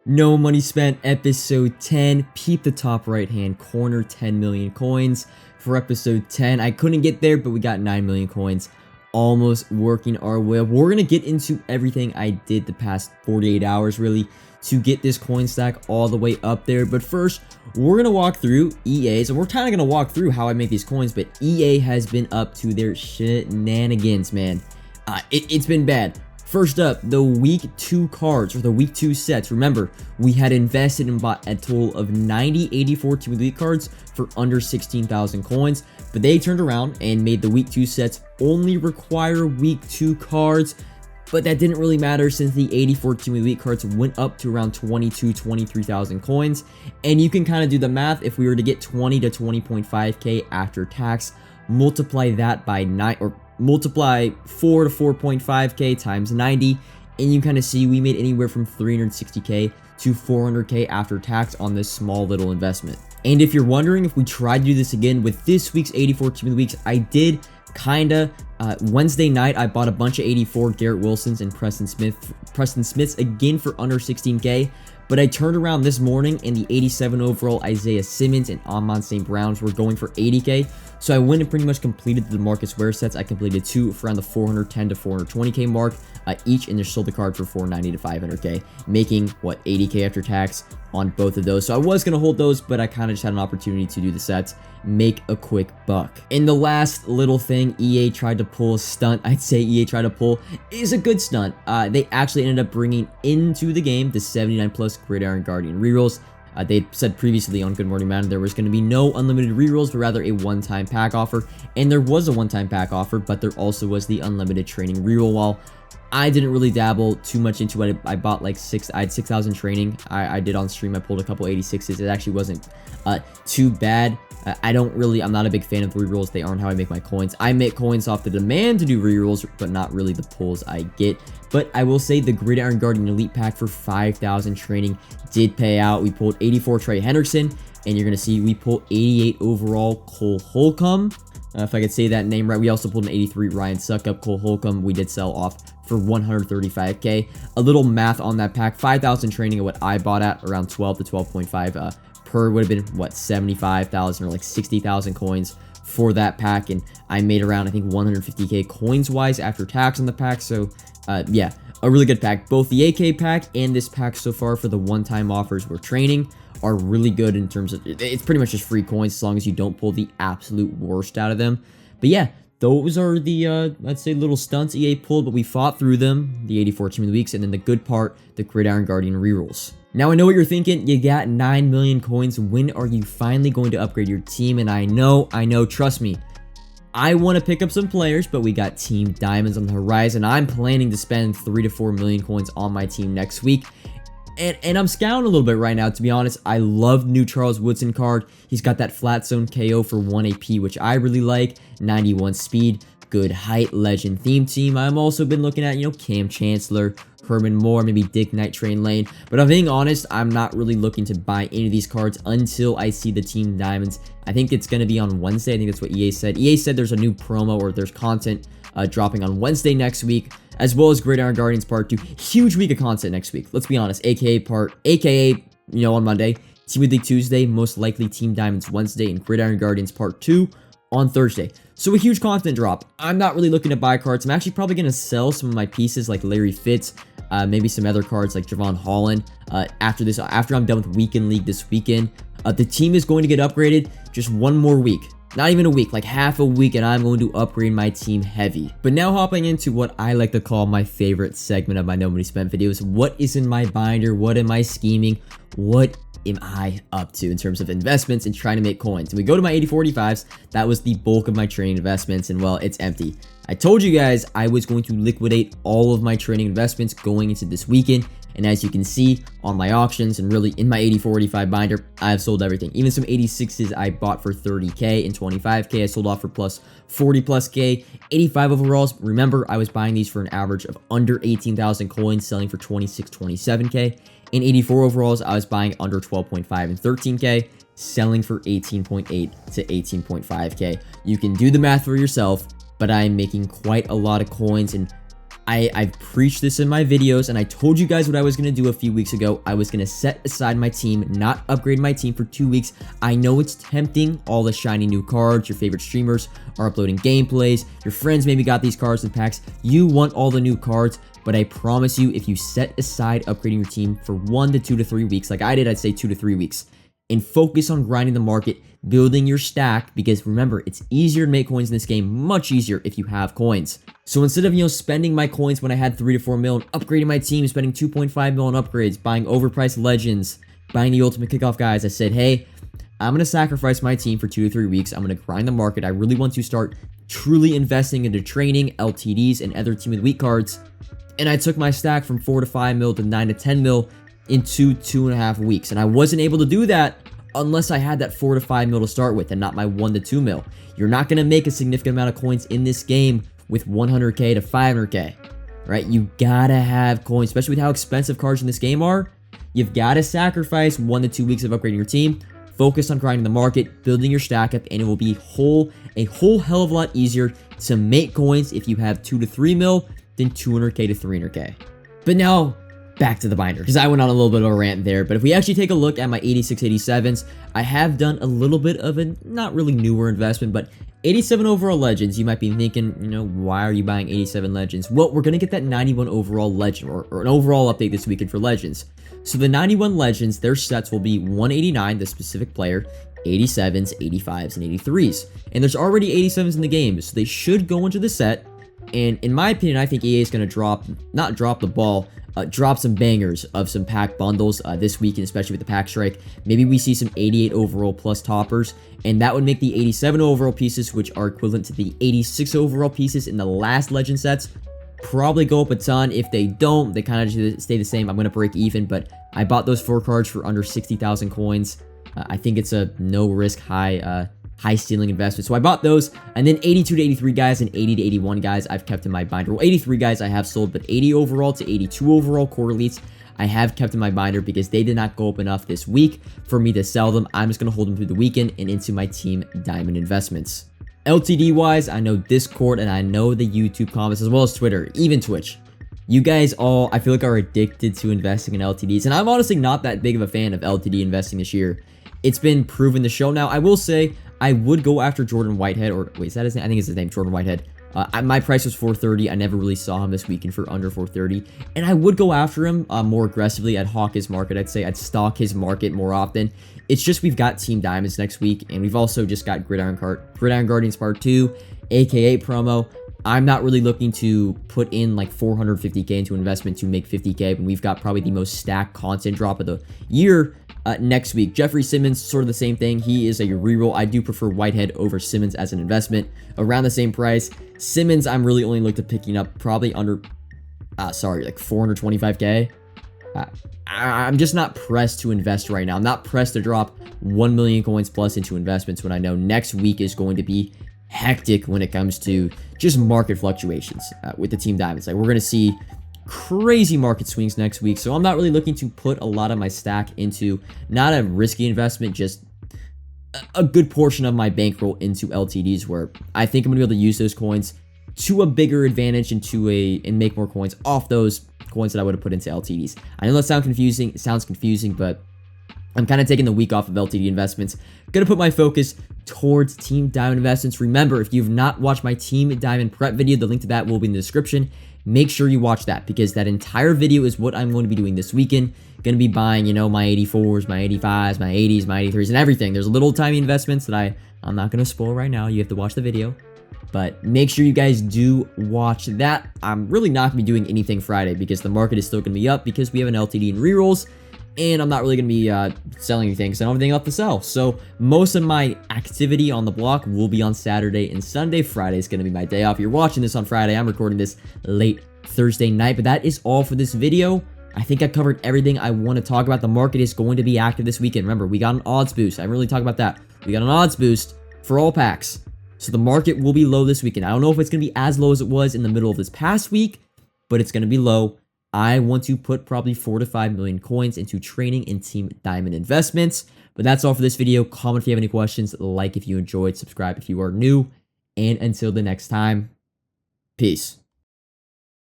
No Money Spent, episode 10. Peep the top right hand corner, 10 million coins for episode 10. I couldn't get there, but we got 9 million coins. Almost working our way up. We're going to get into everything I did the past 48 hours, really, to get this coin stack all the way up there. But first, we're going to walk through EA's, and we're kind of going to walk through how I make these coins, but EA has been up to their shenanigans, man. It's been bad. First up, the week 2 cards, or the week 2 sets. Remember, we had invested and bought a total of 90 84 Team Elite cards for under 16,000 coins, but they turned around and made the week 2 sets only require week 2 cards, but that didn't really matter since the 84 Team Elite cards went up to around 23,000 coins, and you can kind of do the math. If we were to get 20 to 20.5k after tax, multiply that by 9, or multiply 4 to 4.5k times 90, and you kind of see we made anywhere from 360k to 400k after tax on this small little investment. And if you're wondering if we tried to do this again with this week's 84 Team of the Weeks, I did kinda. Wednesday night, I bought a bunch of 84 Garrett Wilsons and Preston Smiths again for under 16k. But I turned around this morning and the 87 overall Isaiah Simmons and Amon St. Brown's were going for 80k. So I went and pretty much completed the Marcus Ware sets. I completed 2 for around the 410 to 420k mark each, and just sold the card for 490 to 500k, making what, 80k after tax on both of those. So I was going to hold those, but I kind of just had an opportunity to do the sets, make a quick buck. And the last little thing EA tried to pull a stunt, I'd say EA tried to pull, is a good stunt. They actually ended up bringing into the game the 79 plus Gridiron Guardian rerolls. They said previously on Good Morning Madden there was going to be no unlimited rerolls, but rather a one-time pack offer. And there was a one-time pack offer, but there also was the unlimited training reroll. While I didn't really dabble too much into it, I bought like I had 6,000 training. I did on stream. I pulled a couple 86s. It actually wasn't too bad. I'm not a big fan of the rerolls. They aren't how I make my coins. I make coins off the demand to do rerolls, but not really the pulls I get. But I will say the Gridiron Guardian Elite Pack for 5,000 training did pay out. We pulled 84 Trey Hendrickson, and you're going to see we pulled 88 overall Cole Holcomb. If I could say that name right. We also pulled an 83 Ryan Suckup. Cole Holcomb we did sell off for 135k. A little math on that pack. 5,000 training at what I bought at, around 12 to 12.5 per, would have been what, 75,000 or like 60,000 coins for that pack, and I made around, I think, 150k coins wise after tax on the pack. So yeah, a really good pack. Both the AK pack and this pack so far for the one-time offers we're training are really good in terms of, it's pretty much just free coins as long as you don't pull the absolute worst out of them. But yeah, those are the, I'd say, little stunts EA pulled, but we fought through them, the 84 Team of the Weeks, and then the good part, the Gridiron Guardian rerolls. Now, I know what you're thinking. You got 9 million coins. When are you finally going to upgrade your team? And I know, trust me, I want to pick up some players, but we got Team Diamonds on the horizon. I'm planning to spend 3 to 4 million coins on my team next week. And I'm scouting a little bit right now, to be honest. I love the new Charles Woodson card. He's got that flat zone KO for 1 AP, which I really like. 91 speed, good height, legend theme team. I've also been looking at, Cam Chancellor, Herman Moore, maybe Dick Knight, Train Lane. But if I'm being honest, I'm not really looking to buy any of these cards until I see the Team Diamonds. I think it's going to be on Wednesday. I think that's what EA said. EA said there's a new promo, or there's content dropping on Wednesday next week, as well as Gridiron Guardians Part 2. Huge week of content next week. Let's be honest. AKA, on Monday. Team of the League Tuesday, most likely Team Diamonds Wednesday, and Gridiron Guardians Part 2 on Thursday. So a huge content drop. I'm not really looking to buy cards. I'm actually probably going to sell some of my pieces like Larry Fitz, maybe some other cards like Javon Holland after I'm done with Weekend League this weekend. The team is going to get upgraded just one more week. Not even a week, like half a week, and I'm going to upgrade my team heavy. But now hopping into what I like to call my favorite segment of my No Money Spent videos. What is in my binder? What am I scheming? What am I up to in terms of investments and trying to make coins? And we go to my 8045s. That was the bulk of my trading investments, and well, it's empty. I told you guys I was going to liquidate all of my trading investments going into this weekend. And as you can see on my auctions and really in my 8485 binder, I've sold everything. Even some 86s I bought for 30k and 25k. I sold off for plus 40 plus k. 85 overalls. Remember, I was buying these for an average of under 18,000 coins, selling for 26, 27k. In 84 overalls, I was buying under 12.5 and 13k, selling for 18.8 to 18.5k. You can do the math for yourself, but I'm making quite a lot of coins, and I've preached this in my videos, and I told you guys what I was going to do a few weeks ago. I was going to set aside my team, not upgrade my team for 2 weeks. I know it's tempting, all the shiny new cards, your favorite streamers are uploading gameplays, your friends maybe got these cards and packs, you want all the new cards, but I promise you, if you set aside upgrading your team for 1 to 2 to 3 weeks, like I did, I'd say 2 to 3 weeks, and focus on grinding the market, building your stack, because remember, it's easier to make coins in this game, much easier if you have coins. So instead of, spending my coins when I had 3 to 4 mil and upgrading my team, spending 2.5 mil on upgrades, buying overpriced legends, buying the ultimate kickoff guys, I said, hey, I'm going to sacrifice my team for 2 to 3 weeks. I'm going to grind the market. I really want to start truly investing into training, LTDs, and other team of the week cards. And I took my stack from 4 to 5 mil to 9 to 10 mil in 2.5 weeks. And I wasn't able to do that unless I had that 4 to 5 mil to start with and not my 1 to 2 mil. You're not going to make a significant amount of coins in this game with 100k to 500k, right? You gotta have coins, especially with how expensive cards in this game are. You've got to sacrifice 1 to 2 weeks of upgrading your team, focus on grinding the market, building your stack up, and it will be a whole hell of a lot easier to make coins if you have 2 to 3 mil than 200k to 300k. But now, back to the binder, because I went on a little bit of a rant there. But if we actually take a look at my 86, 87s, I have done a little bit of a not really newer investment, but 87 overall legends. You might be thinking, why are you buying 87 legends? Well, we're going to get that 91 overall legend or an overall update this weekend for legends. So the 91 legends, their sets will be 189, the specific player, 87s, 85s, and 83s. And there's already 87s in the game, so they should go into the set. And in my opinion, I think EA is going to not drop the ball, drop some bangers of some pack bundles this weekend, especially with the pack strike. Maybe we see some 88 overall plus toppers, and that would make the 87 overall pieces, which are equivalent to the 86 overall pieces in the last legend sets, probably go up a ton. If they don't, they kind of just stay the same. I'm going to break even, but I bought those 4 cards for under 60,000 coins. I think it's a no risk, high ceiling investment. So I bought those, and then 82 to 83 guys and 80 to 81 guys I've kept in my binder. Well, 83 guys I have sold, but 80 overall to 82 overall core elites I have kept in my binder because they did not go up enough this week for me to sell them. I'm just going to hold them through the weekend and into my team diamond investments. LTD wise, I know Discord and I know the YouTube comments as well as Twitter, even Twitch. You guys all, I feel like, are addicted to investing in LTDs, and I'm honestly not that big of a fan of LTD investing this year. It's been proven to show. Now, I will say, I would go after Jordan Whitehead, or wait, is that his name? I think it's his name, Jordan Whitehead. My price was 430. I never really saw him this weekend for under 430, and I would go after him more aggressively. I'd hawk his market. I'd say I'd stalk his market more often. It's just we've got Team Diamonds next week, and we've also just got Gridiron Guardians Part 2, aka promo. I'm not really looking to put in like 450k into investment to make 50k when we've got probably the most stacked content drop of the year next week. Jeffrey Simmons, sort of the same thing. He is a reroll. I do prefer Whitehead over Simmons as an investment. Around the same price. Simmons, I'm really only looking to picking up probably under, like 425k. I'm just not pressed to invest right now. I'm not pressed to drop 1 million coins plus into investments when I know next week is going to be hectic when it comes to just market fluctuations with the Team Diamonds. Like, we're going to see crazy market swings next week, so I'm not really looking to put a lot of my stack into not a risky investment, just a good portion of my bankroll into LTDs, where I think I'm gonna be able to use those coins to a bigger advantage and make more coins off those coins that I would have put into LTDs. I know that sounds confusing, but I'm kind of taking the week off of LTD investments. Gonna put my focus towards Team Diamond investments. Remember, if you've not watched my Team Diamond prep video, the link to that will be in the description. Make sure you watch that, because that entire video is what I'm going to be doing this weekend. Going to be buying, my 84s, my 85s, my 80s, my 83s, and everything. There's little tiny investments that I'm not going to spoil right now. You have to watch the video. But make sure you guys do watch that. I'm really not going to be doing anything Friday because the market is still going to be up because we have an LTD and rerolls. And I'm not really going to be selling anything because I don't have anything left to sell. So most of my activity on the block will be on Saturday and Sunday. Friday is going to be my day off. You're watching this on Friday. I'm recording this late Thursday night. But that is all for this video. I think I covered everything I want to talk about. The market is going to be active this weekend. Remember, we got an odds boost. I didn't really talk about that. We got an odds boost for all packs. So the market will be low this weekend. I don't know if it's going to be as low as it was in the middle of this past week, but it's going to be low. I want to put probably 4 to 5 million coins into training in Team Diamond investments. But that's all for this video. Comment if you have any questions. Like if you enjoyed. Subscribe if you are new. And until the next time, peace.